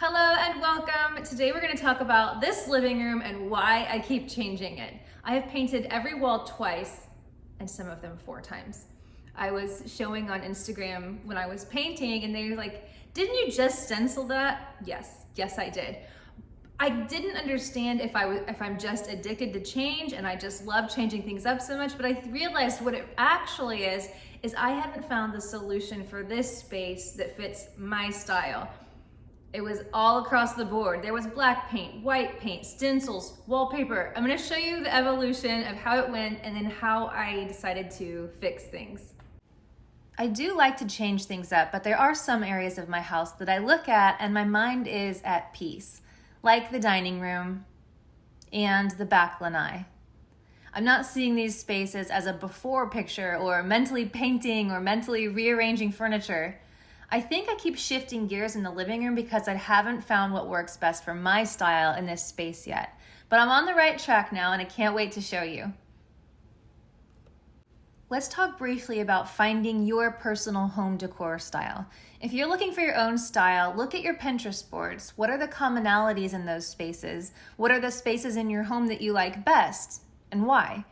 Hello and welcome. Today we're going to talk about this living room and why I keep changing it. I have painted every wall twice and some of them 4 times. I was showing on Instagram when I was painting and they were like, didn't you just stencil that? Yes I did. I didn't understand if I'm just addicted to change and I just love changing things up so much, but I realized what it actually is I hadn't found the solution for this space that fits my style. It was all across the board. There was black paint, white paint, stencils, wallpaper. I'm gonna show you the evolution of how it went and then how I decided to fix things. I do like to change things up, but there are some areas of my house that I look at and my mind is at peace, like the dining room and the back lanai. I'm not seeing these spaces as a before picture or mentally painting or mentally rearranging furniture. I think I keep shifting gears in the living room because I haven't found what works best for my style in this space yet. But I'm on the right track now and I can't wait to show you. Let's talk briefly about finding your personal home decor style. If you're looking for your own style, look at your Pinterest boards. What are the commonalities in those spaces? What are the spaces in your home that you like best and why?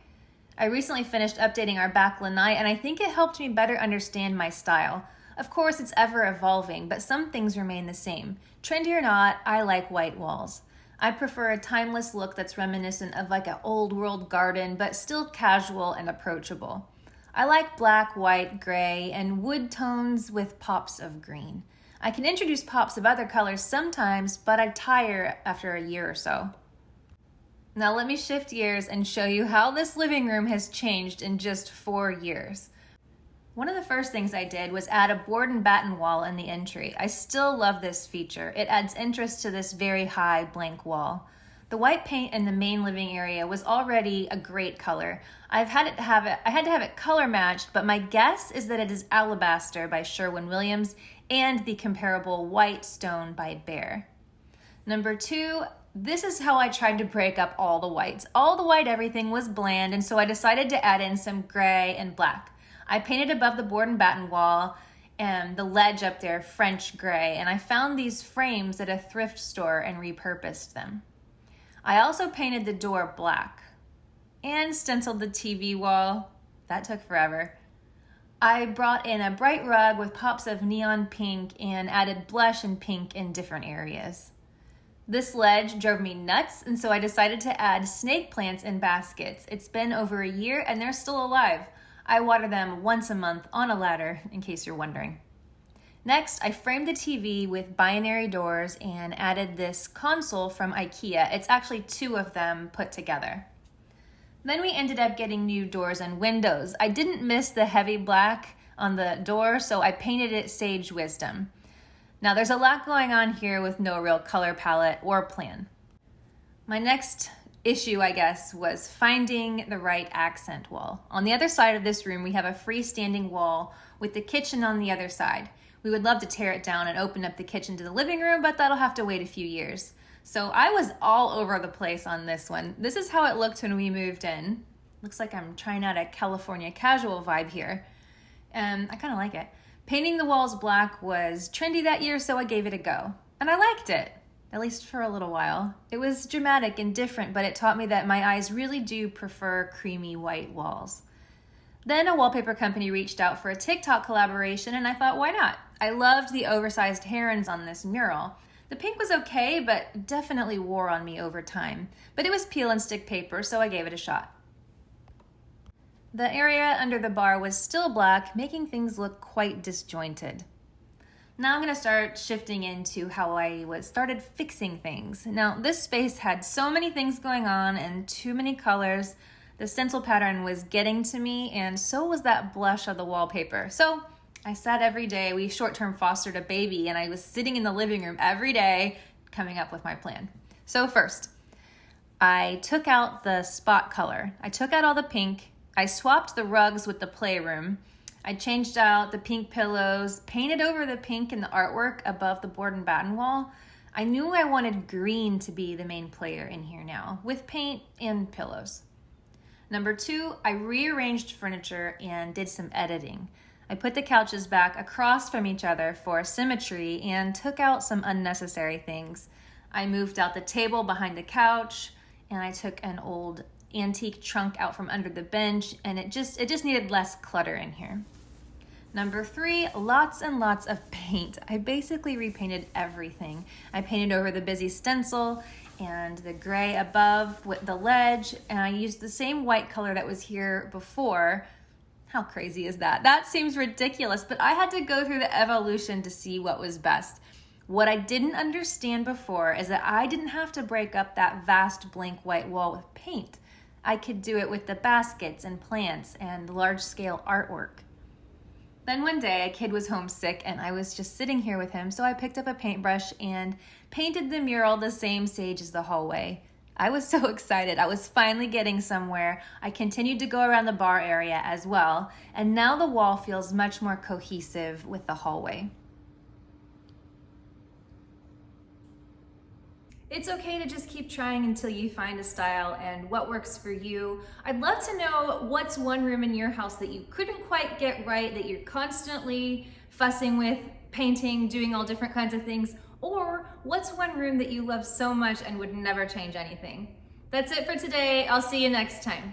I recently finished updating our back lanai and I think it helped me better understand my style. Of course, it's ever evolving, but some things remain the same. Trendy or not, I like white walls. I prefer a timeless look that's reminiscent of like an old world garden, but still casual and approachable. I like black, white, gray, and wood tones with pops of green. I can introduce pops of other colors sometimes, but I tire after a year or so. Now let me shift gears and show you how this living room has changed in just 4 years. One of the first things I did was add a board and batten wall in the entry. I still love this feature. It adds interest to this very high blank wall. The white paint in the main living area was already a great color. I had to have it color matched, but my guess is that it is Alabaster by Sherwin-Williams and the comparable White Stone by Behr. Number 2, this is how I tried to break up all the whites. All the white everything was bland, and so I decided to add in some gray and black. I painted above the board and batten wall and the ledge up there French gray, and I found these frames at a thrift store and repurposed them. I also painted the door black and stenciled the TV wall. That took forever. I brought in a bright rug with pops of neon pink and added blush and pink in different areas. This ledge drove me nuts, and so I decided to add snake plants in baskets. It's been over a year and they're still alive. I water them once a month on a ladder, in case you're wondering. Next, I framed the TV with binary doors and added this console from IKEA. It's actually 2 of them put together. Then we ended up getting new doors and windows. I didn't miss the heavy black on the door, so I painted it Sage Wisdom. Now there's a lot going on here with no real color palette or plan. My next issue, I guess, was finding the right accent wall. On the other side of this room, we have a freestanding wall with the kitchen on the other side. We would love to tear it down and open up the kitchen to the living room, but that'll have to wait a few years. So I was all over the place on this one. This is how it looked when we moved in. Looks like I'm trying out a California casual vibe here. I kind of like it. Painting the walls black was trendy that year, so I gave it a go. And I liked it. At least for a little while. It was dramatic and different, but it taught me that my eyes really do prefer creamy white walls. Then a wallpaper company reached out for a TikTok collaboration, and I thought, why not? I loved the oversized herons on this mural. The pink was okay, but definitely wore on me over time. But it was peel and stick paper, so I gave it a shot. The area under the bar was still black, making things look quite disjointed. Now I'm going to start shifting into how I started fixing things. Now this space had so many things going on and too many colors. The stencil pattern was getting to me, and so was that blush of the wallpaper. So I sat every day. We short-term fostered a baby, and I was sitting in the living room every day coming up with my plan. So first, I took out the spot color. I took out all the pink. I swapped the rugs with the playroom. I changed out the pink pillows, painted over the pink in the artwork above the board and batten wall. I knew I wanted green to be the main player in here now, with paint and pillows. Number 2, I rearranged furniture and did some editing. I put the couches back across from each other for symmetry and took out some unnecessary things. I moved out the table behind the couch, and I took an old antique trunk out from under the bench, and it just needed less clutter in here. Number 3, lots and lots of paint. I basically repainted everything. I painted over the busy stencil and the gray above with the ledge, and I used the same white color that was here before. How crazy is that? That seems ridiculous, but I had to go through the evolution to see what was best. What I didn't understand before is that I didn't have to break up that vast blank white wall with paint. I could do it with the baskets and plants and large-scale artwork. Then one day a kid was homesick and I was just sitting here with him, so I picked up a paintbrush and painted the mural the same stage as the hallway. I was so excited. I was finally getting somewhere. I continued to go around the bar area as well, and now the wall feels much more cohesive with the hallway. It's okay to just keep trying until you find a style and what works for you. I'd love to know what's one room in your house that you couldn't quite get right, that you're constantly fussing with, painting, doing all different kinds of things, or what's one room that you love so much and would never change anything. That's it for today. I'll see you next time.